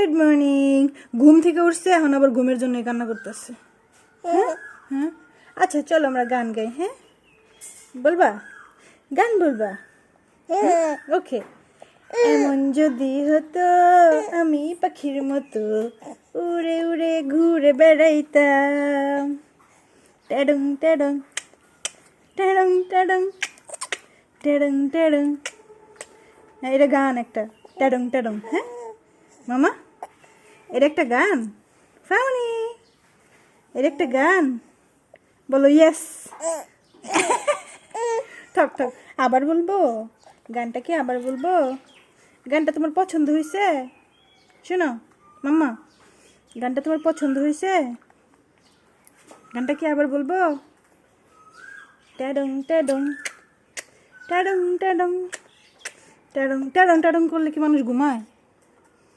Good morning. ঘুম থেকে উঠছে, এখন আবার ঘুমের জন্য কান্না করতেছে। হ্যাঁ হ্যাঁ, আচ্ছা চলো আমরা গান গাই। হ্যাঁ বলবা, গান বলবা? ওকে। এমন যদি হতো আমি পাখির মতো উড়ে উড়ে ঘুরে বেড়াইতাম, টেডং টেডং টেডং টেডং টেডং টেডং। এটা গান একটা, টেডং টেডং। হ্যাঁ মামা, এটা একটা গান। ফাউনি, এটা একটা গান। বলো ইয়েস। ঠক ঠক। আবার বলবো গানটা? কি আবার বলবো? গানটা তোমার পছন্দ হয়েছে? শোনো মাম্মা, গানটা তোমার পছন্দ হয়েছে? গানটা কি আবার বলবো? ট্যাডং ট্যাডং ট্যাডং ট্যাডং ট্যাডং ট্যাডং ট্যাডং করলে কি মানুষ ঘুমায়?